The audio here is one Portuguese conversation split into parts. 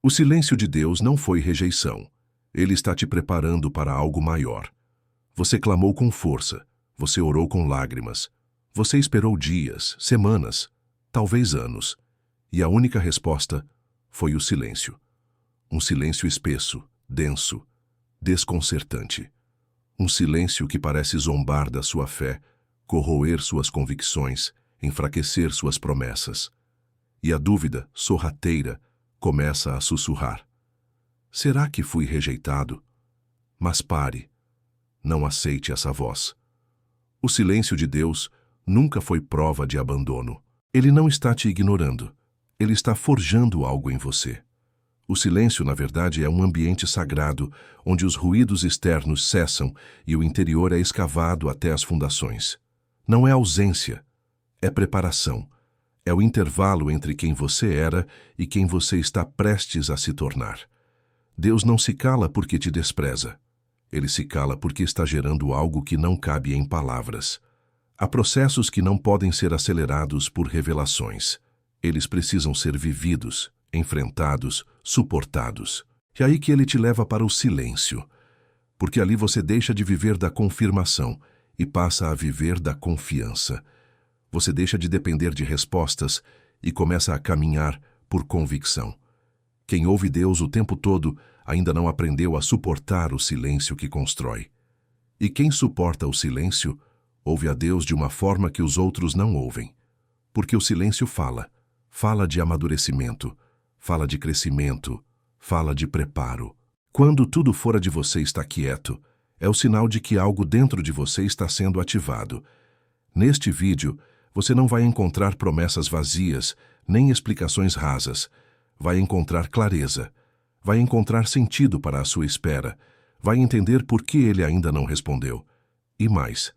O silêncio de Deus não foi rejeição. Ele está te preparando para algo maior. Você clamou com força, você orou com lágrimas, você esperou dias, semanas, talvez anos, e a única resposta foi o silêncio. Um silêncio espesso, denso, desconcertante. Um silêncio que parece zombar da sua fé, corroer suas convicções, enfraquecer suas promessas. E a dúvida, sorrateira, começa a sussurrar. Será que fui rejeitado? Mas pare. Não aceite essa voz. O silêncio de Deus nunca foi prova de abandono. Ele não está te ignorando. Ele está forjando algo em você. O silêncio, na verdade, é um ambiente sagrado, onde os ruídos externos cessam e o interior é escavado até as fundações. Não é ausência, é preparação. É o intervalo entre quem você era e quem você está prestes a se tornar. Deus não se cala porque te despreza. Ele se cala porque está gerando algo que não cabe em palavras. Há processos que não podem ser acelerados por revelações. Eles precisam ser vividos, enfrentados, suportados. É aí que ele te leva para o silêncio, porque ali você deixa de viver da confirmação e passa a viver da confiança. Você deixa de depender de respostas e começa a caminhar por convicção. Quem ouve Deus o tempo todo ainda não aprendeu a suportar o silêncio que constrói. E quem suporta o silêncio, ouve a Deus de uma forma que os outros não ouvem. Porque o silêncio fala de amadurecimento, fala de crescimento, fala de preparo. Quando tudo fora de você está quieto, é o sinal de que algo dentro de você está sendo ativado. Neste vídeo, você não vai encontrar promessas vazias, nem explicações rasas. Vai encontrar clareza. Vai encontrar sentido para a sua espera. Vai entender por que ele ainda não respondeu. E mais,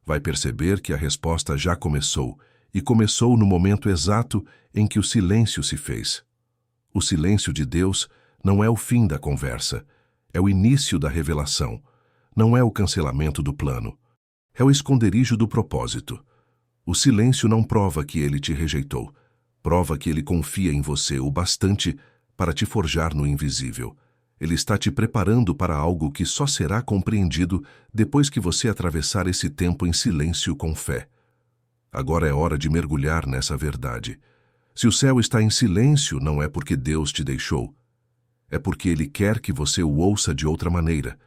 vai perceber que a resposta já começou, e começou no momento exato em que o silêncio se fez. O silêncio de Deus não é o fim da conversa, é o início da revelação. Não é o cancelamento do plano, é o esconderijo do propósito. O silêncio não prova que ele te rejeitou, prova que ele confia em você o bastante para te forjar no invisível. Ele está te preparando para algo que só será compreendido depois que você atravessar esse tempo em silêncio com fé. Agora é hora de mergulhar nessa verdade. Se o céu está em silêncio, não é porque Deus te deixou. É porque Ele quer que você o ouça de outra maneira.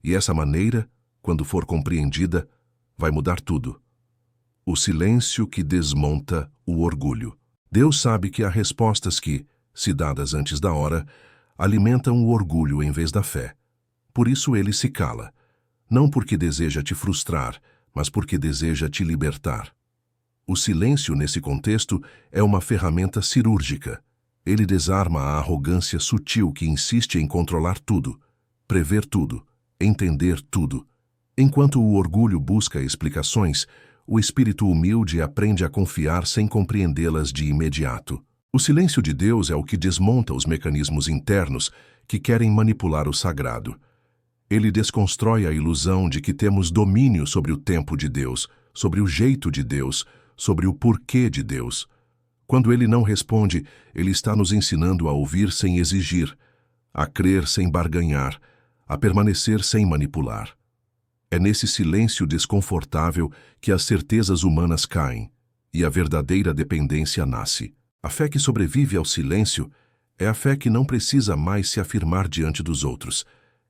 E essa maneira, quando for compreendida, vai mudar tudo. O silêncio que desmonta o orgulho. Deus sabe que há respostas que, se dadas antes da hora, alimentam o orgulho em vez da fé. Por isso ele se cala. Não porque deseja te frustrar, mas porque deseja te libertar. O silêncio, nesse contexto, é uma ferramenta cirúrgica. Ele desarma a arrogância sutil que insiste em controlar tudo, prever tudo, entender tudo. Enquanto o orgulho busca explicações, o espírito humilde aprende a confiar sem compreendê-las de imediato. O silêncio de Deus é o que desmonta os mecanismos internos que querem manipular o sagrado. Ele desconstrói a ilusão de que temos domínio sobre o tempo de Deus, sobre o jeito de Deus, sobre o porquê de Deus. Quando ele não responde, ele está nos ensinando a ouvir sem exigir, a crer sem barganhar, a permanecer sem manipular. É nesse silêncio desconfortável que as certezas humanas caem e a verdadeira dependência nasce. A fé que sobrevive ao silêncio é a fé que não precisa mais se afirmar diante dos outros.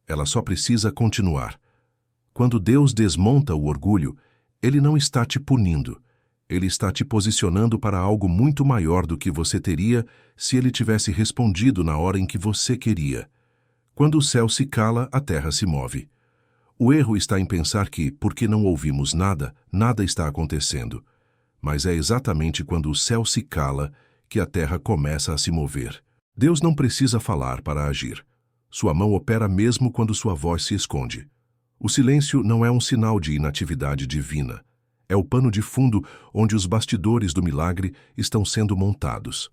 Ela só precisa continuar. Quando Deus desmonta o orgulho, Ele não está te punindo. Ele está te posicionando para algo muito maior do que você teria se Ele tivesse respondido na hora em que você queria. Quando o céu se cala, a terra se move. O erro está em pensar que, porque não ouvimos nada, nada está acontecendo. Mas é exatamente quando o céu se cala que a terra começa a se mover. Deus não precisa falar para agir. Sua mão opera mesmo quando sua voz se esconde. O silêncio não é um sinal de inatividade divina. É o pano de fundo onde os bastidores do milagre estão sendo montados.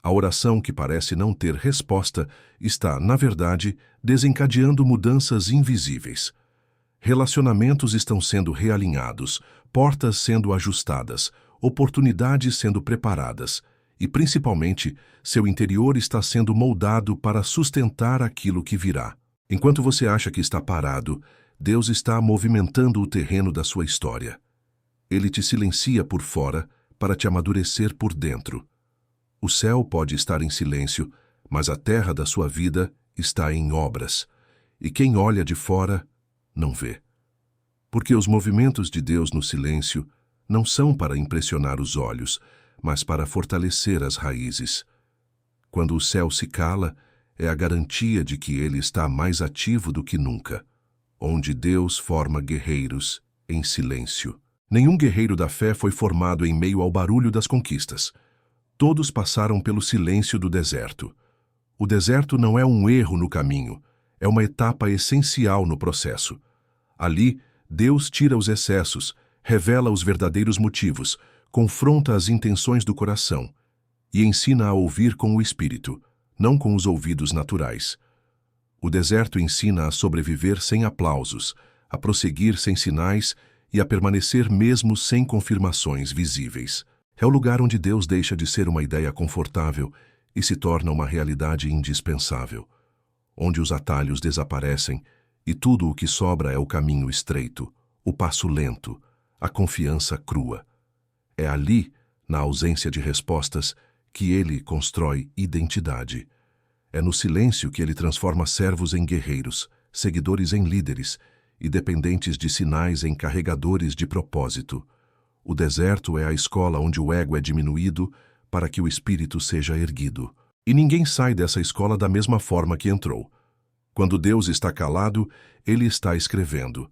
A oração que parece não ter resposta está, na verdade, desencadeando mudanças invisíveis. Relacionamentos estão sendo realinhados, portas sendo ajustadas, oportunidades sendo preparadas, e, principalmente, seu interior está sendo moldado para sustentar aquilo que virá. Enquanto você acha que está parado, Deus está movimentando o terreno da sua história. Ele te silencia por fora para te amadurecer por dentro. O céu pode estar em silêncio, mas a terra da sua vida está em obras, e quem olha de fora não vê. Porque os movimentos de Deus no silêncio não são para impressionar os olhos, mas para fortalecer as raízes. Quando o céu se cala, é a garantia de que ele está mais ativo do que nunca, onde Deus forma guerreiros em silêncio. Nenhum guerreiro da fé foi formado em meio ao barulho das conquistas. Todos passaram pelo silêncio do deserto. O deserto não é um erro no caminho, é uma etapa essencial no processo. Ali, Deus tira os excessos, revela os verdadeiros motivos, confronta as intenções do coração e ensina a ouvir com o espírito, não com os ouvidos naturais. O deserto ensina a sobreviver sem aplausos, a prosseguir sem sinais e a permanecer mesmo sem confirmações visíveis. É o lugar onde Deus deixa de ser uma ideia confortável e se torna uma realidade indispensável, onde os atalhos desaparecem e tudo o que sobra é o caminho estreito, o passo lento, a confiança crua. É ali, na ausência de respostas, que ele constrói identidade. É no silêncio que ele transforma servos em guerreiros, seguidores em líderes e dependentes de sinais em carregadores de propósito. O deserto é a escola onde o ego é diminuído para que o espírito seja erguido. E ninguém sai dessa escola da mesma forma que entrou. Quando Deus está calado, ele está escrevendo.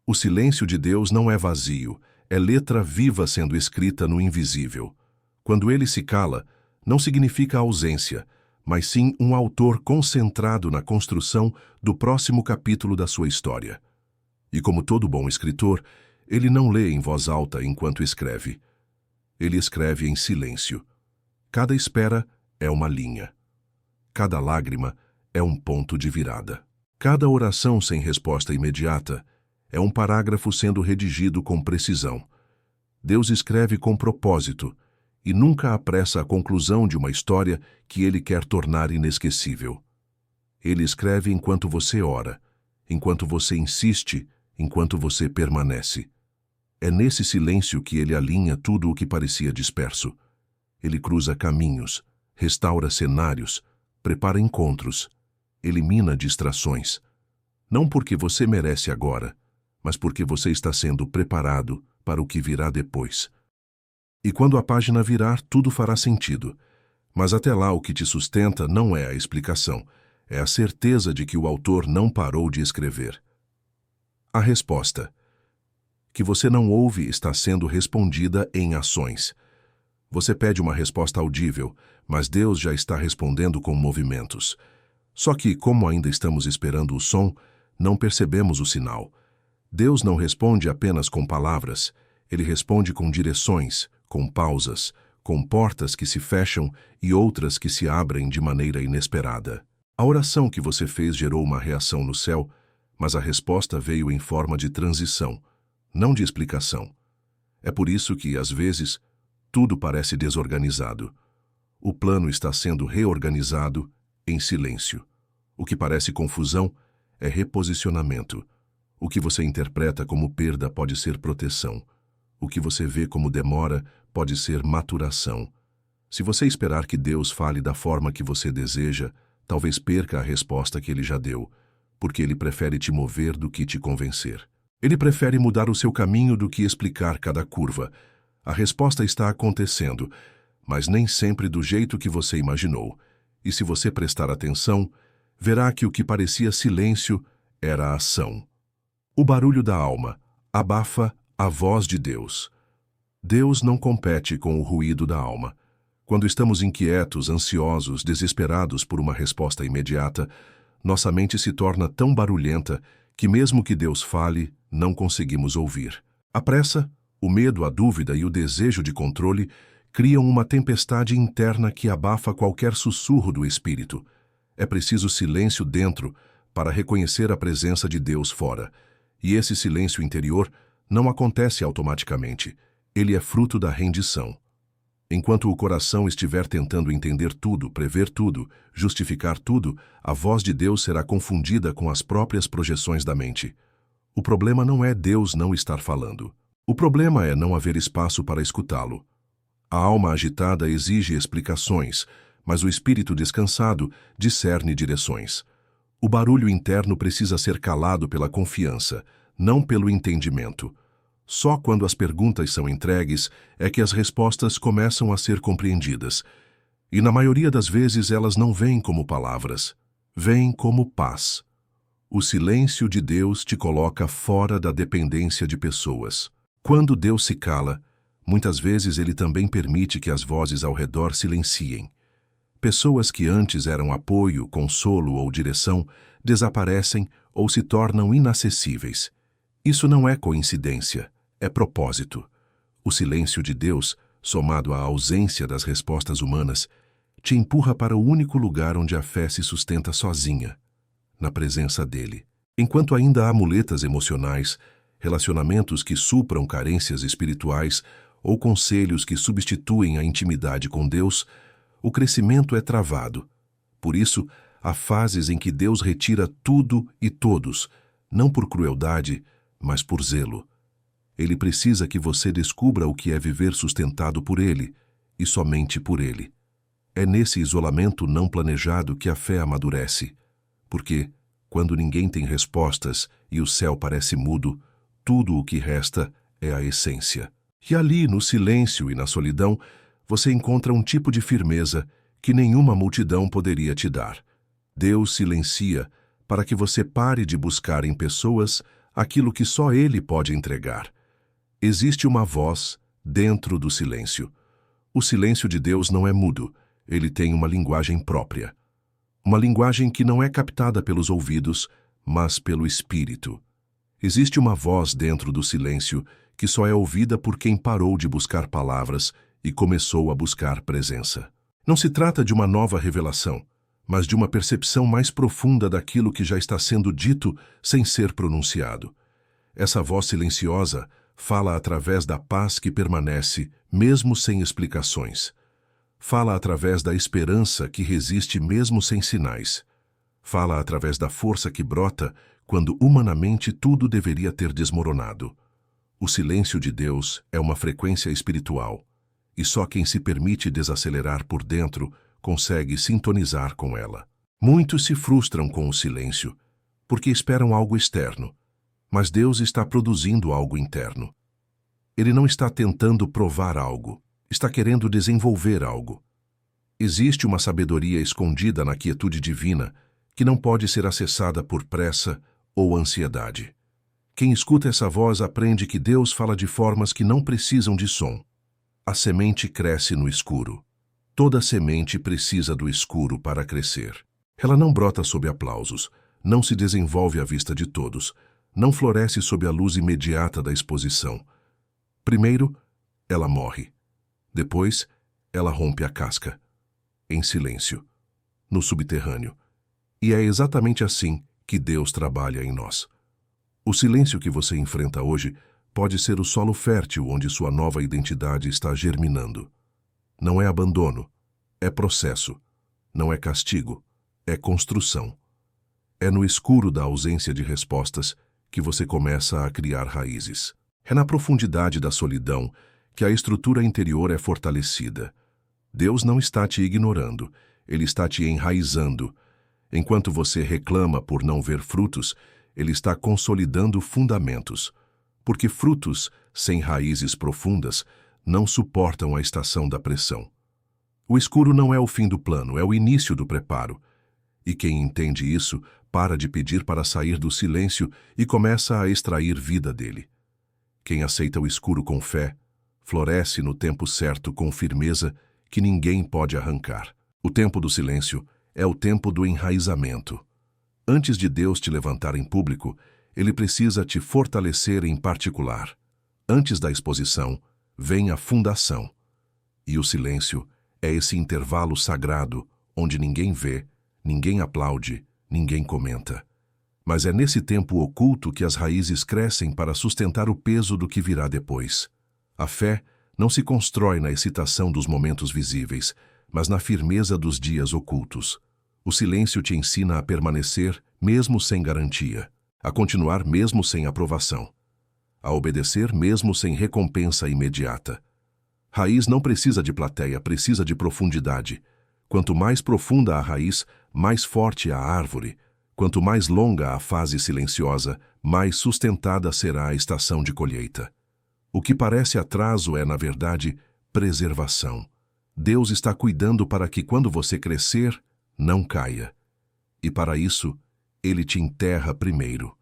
O silêncio de Deus não é vazio, é letra viva sendo escrita no invisível. Quando ele se cala, não significa ausência, mas sim um autor concentrado na construção do próximo capítulo da sua história. E como todo bom escritor, ele não lê em voz alta enquanto escreve. Ele escreve em silêncio. Cada espera é uma linha. Cada lágrima é um ponto de virada. Cada oração sem resposta imediata é um parágrafo sendo redigido com precisão. Deus escreve com propósito e nunca apressa a conclusão de uma história que ele quer tornar inesquecível. Ele escreve enquanto você ora, enquanto você insiste, enquanto você permanece. É nesse silêncio que ele alinha tudo o que parecia disperso. Ele cruza caminhos, restaura cenários, prepara encontros, elimina distrações. Não porque você merece agora, mas porque você está sendo preparado para o que virá depois. E quando a página virar, tudo fará sentido. Mas até lá o que te sustenta não é a explicação, é a certeza de que o autor não parou de escrever. A resposta que você não ouve está sendo respondida em ações. Você pede uma resposta audível, mas Deus já está respondendo com movimentos. Só que, como ainda estamos esperando o som, não percebemos o sinal. Deus não responde apenas com palavras, ele responde com direções, com pausas, com portas que se fecham e outras que se abrem de maneira inesperada. A oração que você fez gerou uma reação no céu, mas a resposta veio em forma de transição, não de explicação. É por isso que, às vezes, tudo parece desorganizado. O plano está sendo reorganizado em silêncio. O que parece confusão é reposicionamento. O que você interpreta como perda pode ser proteção. O que você vê como demora pode ser maturação. Se você esperar que Deus fale da forma que você deseja, talvez perca a resposta que ele já deu, porque ele prefere te mover do que te convencer. Ele prefere mudar o seu caminho do que explicar cada curva. A resposta está acontecendo, mas nem sempre do jeito que você imaginou. E se você prestar atenção, verá que o que parecia silêncio era ação. O barulho da alma abafa a voz de Deus. Deus não compete com o ruído da alma. Quando estamos inquietos, ansiosos, desesperados por uma resposta imediata, nossa mente se torna tão barulhenta que mesmo que Deus fale, não conseguimos ouvir. A pressa, o medo, a dúvida e o desejo de controle criam uma tempestade interna que abafa qualquer sussurro do espírito. É preciso silêncio dentro para reconhecer a presença de Deus fora. E esse silêncio interior não acontece automaticamente. Ele é fruto da rendição. Enquanto o coração estiver tentando entender tudo, prever tudo, justificar tudo, a voz de Deus será confundida com as próprias projeções da mente. O problema não é Deus não estar falando. O problema é não haver espaço para escutá-lo. A alma agitada exige explicações, mas o espírito descansado discerne direções. O barulho interno precisa ser calado pela confiança, não pelo entendimento. Só quando as perguntas são entregues é que as respostas começam a ser compreendidas. E na maioria das vezes elas não vêm como palavras, vêm como paz. O silêncio de Deus te coloca fora da dependência de pessoas. Quando Deus se cala, muitas vezes Ele também permite que as vozes ao redor silenciem. Pessoas que antes eram apoio, consolo ou direção desaparecem ou se tornam inacessíveis. Isso não é coincidência, é propósito. O silêncio de Deus, somado à ausência das respostas humanas, te empurra para o único lugar onde a fé se sustenta sozinha, na presença dele. Enquanto ainda há muletas emocionais, relacionamentos que supram carências espirituais ou conselhos que substituem a intimidade com Deus, o crescimento é travado. Por isso, há fases em que Deus retira tudo e todos, não por crueldade, mas por zelo. Ele precisa que você descubra o que é viver sustentado por Ele, e somente por Ele. É nesse isolamento não planejado que a fé amadurece, porque, quando ninguém tem respostas e o céu parece mudo, tudo o que resta é a essência. E ali, no silêncio e na solidão, você encontra um tipo de firmeza que nenhuma multidão poderia te dar. Deus silencia para que você pare de buscar em pessoas aquilo que só Ele pode entregar. Existe uma voz dentro do silêncio. O silêncio de Deus não é mudo, ele tem uma linguagem própria. Uma linguagem que não é captada pelos ouvidos, mas pelo espírito. Existe uma voz dentro do silêncio que só é ouvida por quem parou de buscar palavras e começou a buscar presença. Não se trata de uma nova revelação, mas de uma percepção mais profunda daquilo que já está sendo dito sem ser pronunciado. Essa voz silenciosa fala através da paz que permanece, mesmo sem explicações. Fala através da esperança que resiste mesmo sem sinais. Fala através da força que brota quando humanamente tudo deveria ter desmoronado. O silêncio de Deus é uma frequência espiritual, e só quem se permite desacelerar por dentro consegue sintonizar com ela. Muitos se frustram com o silêncio, porque esperam algo externo, mas Deus está produzindo algo interno. Ele não está tentando provar algo, está querendo desenvolver algo. Existe uma sabedoria escondida na quietude divina que não pode ser acessada por pressa ou ansiedade. Quem escuta essa voz aprende que Deus fala de formas que não precisam de som. A semente cresce no escuro. Toda semente precisa do escuro para crescer. Ela não brota sob aplausos, não se desenvolve à vista de todos, não floresce sob a luz imediata da exposição. Primeiro, ela morre. Depois, ela rompe a casca. Em silêncio, no subterrâneo. E é exatamente assim que Deus trabalha em nós. O silêncio que você enfrenta hoje pode ser o solo fértil onde sua nova identidade está germinando. Não é abandono, é processo. Não é castigo, é construção. É no escuro da ausência de respostas que você começa a criar raízes. É na profundidade da solidão que a estrutura interior é fortalecida. Deus não está te ignorando, Ele está te enraizando. Enquanto você reclama por não ver frutos, Ele está consolidando fundamentos, porque frutos sem raízes profundas não suportam a estação da pressão. O escuro não é o fim do plano, é o início do preparo. E quem entende isso, para de pedir para sair do silêncio e começa a extrair vida dele. Quem aceita o escuro com fé, floresce no tempo certo com firmeza que ninguém pode arrancar. O tempo do silêncio é o tempo do enraizamento. Antes de Deus te levantar em público, Ele precisa te fortalecer em particular. Antes da exposição, vem a fundação. E o silêncio é esse intervalo sagrado onde ninguém vê, ninguém aplaude, ninguém comenta. Mas é nesse tempo oculto que as raízes crescem para sustentar o peso do que virá depois. A fé não se constrói na excitação dos momentos visíveis, mas na firmeza dos dias ocultos. O silêncio te ensina a permanecer mesmo sem garantia, a continuar mesmo sem aprovação, a obedecer mesmo sem recompensa imediata. Raiz não precisa de plateia, precisa de profundidade. Quanto mais profunda a raiz, mais forte a árvore. Quanto mais longa a fase silenciosa, mais sustentada será a estação de colheita. O que parece atraso é, na verdade, preservação. Deus está cuidando para que, quando você crescer, não caia. E para isso, Ele te enterra primeiro.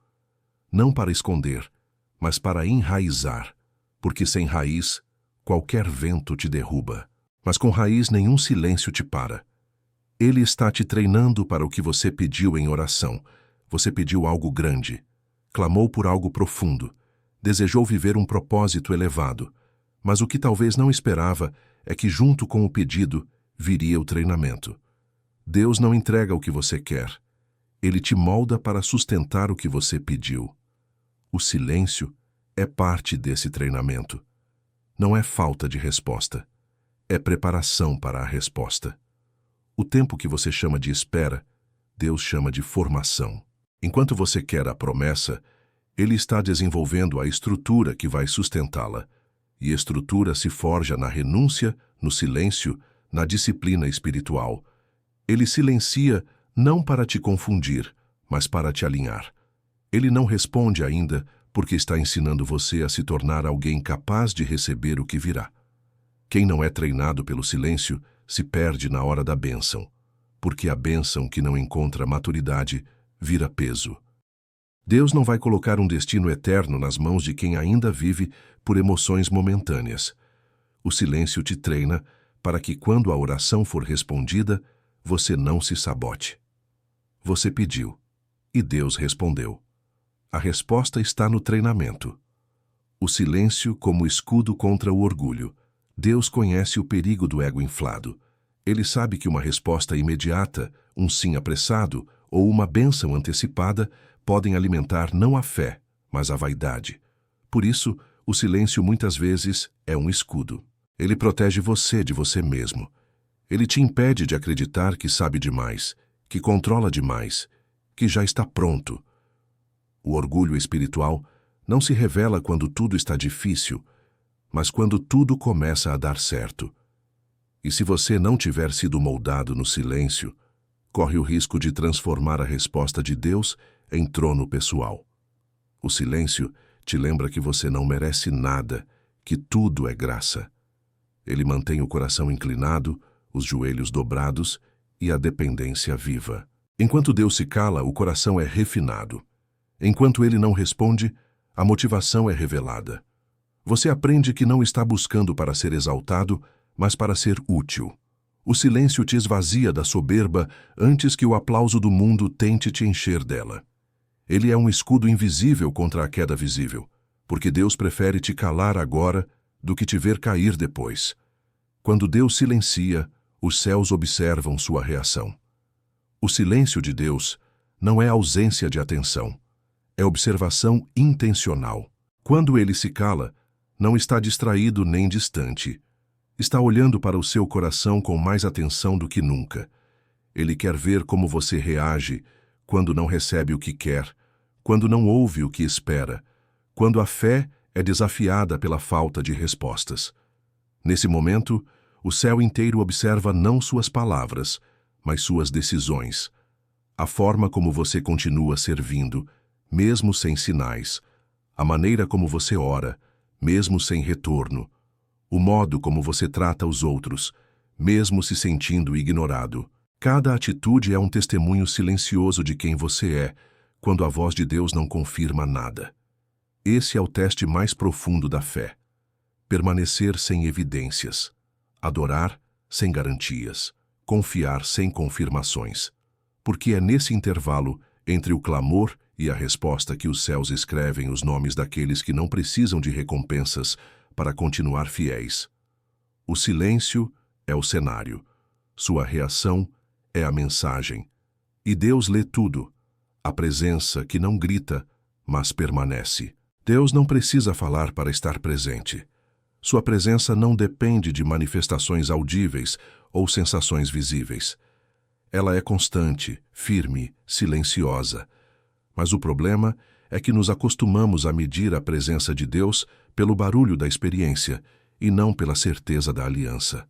Não para esconder, mas para enraizar, porque sem raiz, qualquer vento te derruba. Mas com raiz nenhum silêncio te para. Ele está te treinando para o que você pediu em oração. Você pediu algo grande, clamou por algo profundo, desejou viver um propósito elevado. Mas o que talvez não esperava é que, junto com o pedido, viria o treinamento. Deus não entrega o que você quer. Ele te molda para sustentar o que você pediu. O silêncio é parte desse treinamento. Não é falta de resposta. É preparação para a resposta. O tempo que você chama de espera, Deus chama de formação. Enquanto você quer a promessa, Ele está desenvolvendo a estrutura que vai sustentá-la. E estrutura se forja na renúncia, no silêncio, na disciplina espiritual. Ele silencia não para te confundir, mas para te alinhar. Ele não responde ainda porque está ensinando você a se tornar alguém capaz de receber o que virá. Quem não é treinado pelo silêncio se perde na hora da bênção, porque a bênção que não encontra maturidade vira peso. Deus não vai colocar um destino eterno nas mãos de quem ainda vive por emoções momentâneas. O silêncio te treina para que, quando a oração for respondida, você não se sabote. Você pediu, e Deus respondeu. A resposta está no treinamento. O silêncio como escudo contra o orgulho. Deus conhece o perigo do ego inflado. Ele sabe que uma resposta imediata, um sim apressado ou uma bênção antecipada podem alimentar não a fé, mas a vaidade. Por isso, o silêncio muitas vezes é um escudo. Ele protege você de você mesmo. Ele te impede de acreditar que sabe demais, que controla demais, que já está pronto. O orgulho espiritual não se revela quando tudo está difícil, mas quando tudo começa a dar certo. E se você não tiver sido moldado no silêncio, corre o risco de transformar a resposta de Deus em trono pessoal. O silêncio te lembra que você não merece nada, que tudo é graça. Ele mantém o coração inclinado, os joelhos dobrados e a dependência viva. Enquanto Deus se cala, o coração é refinado. Enquanto Ele não responde, a motivação é revelada. Você aprende que não está buscando para ser exaltado, mas para ser útil. O silêncio te esvazia da soberba antes que o aplauso do mundo tente te encher dela. Ele é um escudo invisível contra a queda visível, porque Deus prefere te calar agora do que te ver cair depois. Quando Deus silencia, os céus observam sua reação. O silêncio de Deus não é ausência de atenção, é observação intencional. Quando Ele se cala, não está distraído nem distante. Está olhando para o seu coração com mais atenção do que nunca. Ele quer ver como você reage quando não recebe o que quer, quando não ouve o que espera, quando a fé é desafiada pela falta de respostas. Nesse momento, o céu inteiro observa não suas palavras, mas suas decisões. A forma como você continua servindo, mesmo sem sinais. A maneira como você ora, mesmo sem retorno. O modo como você trata os outros, mesmo se sentindo ignorado. Cada atitude é um testemunho silencioso de quem você é, quando a voz de Deus não confirma nada. Esse é o teste mais profundo da fé. Permanecer sem evidências. Adorar sem garantias. Confiar sem confirmações. Porque é nesse intervalo, entre o clamor e a resposta, que os céus escrevem os nomes daqueles que não precisam de recompensas para continuar fiéis. O silêncio é o cenário. Sua reação é a mensagem. E Deus lê tudo. A presença que não grita, mas permanece. Deus não precisa falar para estar presente. Sua presença não depende de manifestações audíveis ou sensações visíveis. Ela é constante, firme, silenciosa. Mas o problema é que nos acostumamos a medir a presença de Deus pelo barulho da experiência e não pela certeza da aliança.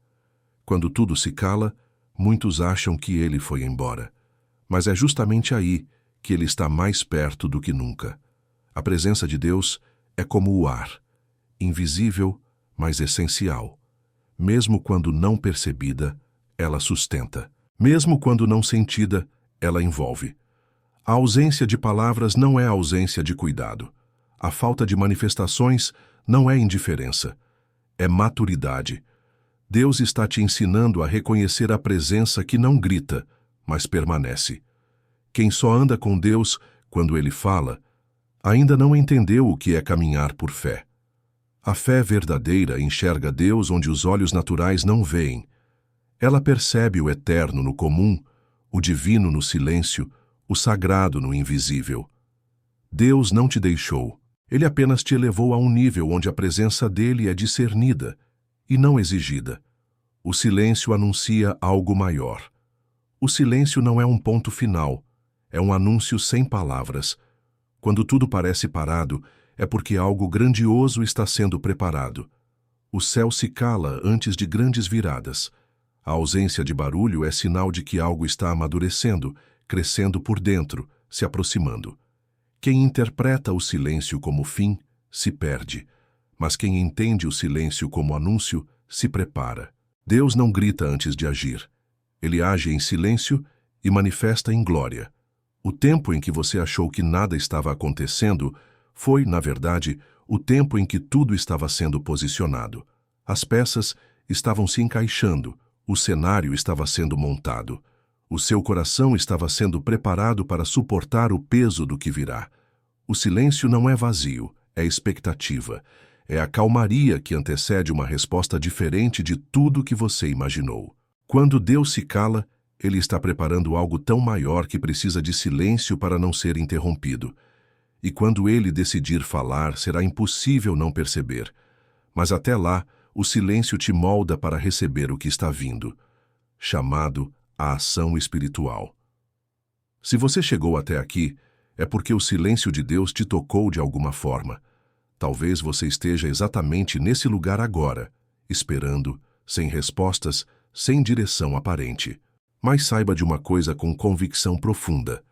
Quando tudo se cala, muitos acham que ele foi embora. Mas é justamente aí que ele está mais perto do que nunca. A presença de Deus é como o ar, invisível, mas essencial. Mesmo quando não percebida, ela sustenta. Mesmo quando não sentida, ela envolve. A ausência de palavras não é ausência de cuidado. A falta de manifestações não é indiferença. É maturidade. Deus está te ensinando a reconhecer a presença que não grita, mas permanece. Quem só anda com Deus quando Ele fala, ainda não entendeu o que é caminhar por fé. A fé verdadeira enxerga Deus onde os olhos naturais não veem. Ela percebe o eterno no comum, o divino no silêncio, o sagrado no invisível. Deus não te deixou. Ele apenas te elevou a um nível onde a presença dele é discernida e não exigida. O silêncio anuncia algo maior. O silêncio não é um ponto final, é um anúncio sem palavras. Quando tudo parece parado, é porque algo grandioso está sendo preparado. O céu se cala antes de grandes viradas. A ausência de barulho é sinal de que algo está amadurecendo, crescendo por dentro, se aproximando. Quem interpreta o silêncio como fim, se perde. Mas quem entende o silêncio como anúncio, se prepara. Deus não grita antes de agir. Ele age em silêncio e manifesta em glória. O tempo em que você achou que nada estava acontecendo foi, na verdade, o tempo em que tudo estava sendo posicionado. As peças estavam se encaixando, o cenário estava sendo montado. O seu coração estava sendo preparado para suportar o peso do que virá. O silêncio não é vazio, é expectativa. É a calmaria que antecede uma resposta diferente de tudo que você imaginou. Quando Deus se cala, Ele está preparando algo tão maior que precisa de silêncio para não ser interrompido. E quando Ele decidir falar, será impossível não perceber. Mas até lá, o silêncio te molda para receber o que está vindo, chamado a ação espiritual. Se você chegou até aqui, é porque o silêncio de Deus te tocou de alguma forma. Talvez você esteja exatamente nesse lugar agora, esperando, sem respostas, sem direção aparente. Mas saiba de uma coisa com convicção profunda.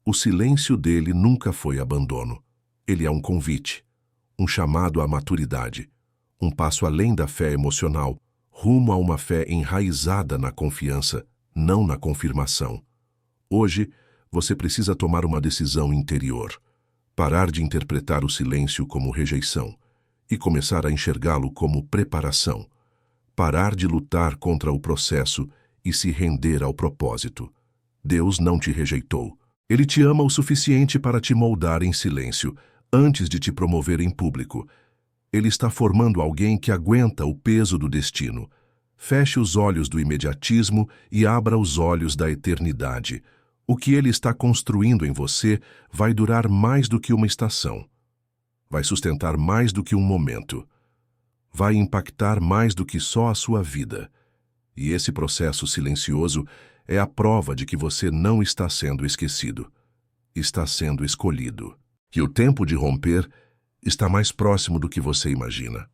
O silêncio dele nunca foi abandono. Ele é um convite, um chamado à maturidade, um passo além da fé emocional, rumo a uma fé enraizada na confiança, não na confirmação. Hoje, você precisa tomar uma decisão interior. Parar de interpretar o silêncio como rejeição e começar a enxergá-lo como preparação. Parar de lutar contra o processo e se render ao propósito. Deus não te rejeitou. Ele te ama o suficiente para te moldar em silêncio, antes de te promover em público. Ele está formando alguém que aguenta o peso do destino. Feche os olhos do imediatismo e abra os olhos da eternidade. O que Ele está construindo em você vai durar mais do que uma estação. Vai sustentar mais do que um momento. Vai impactar mais do que só a sua vida. E esse processo silencioso é a prova de que você não está sendo esquecido. Está sendo escolhido. Que o tempo de romper está mais próximo do que você imagina.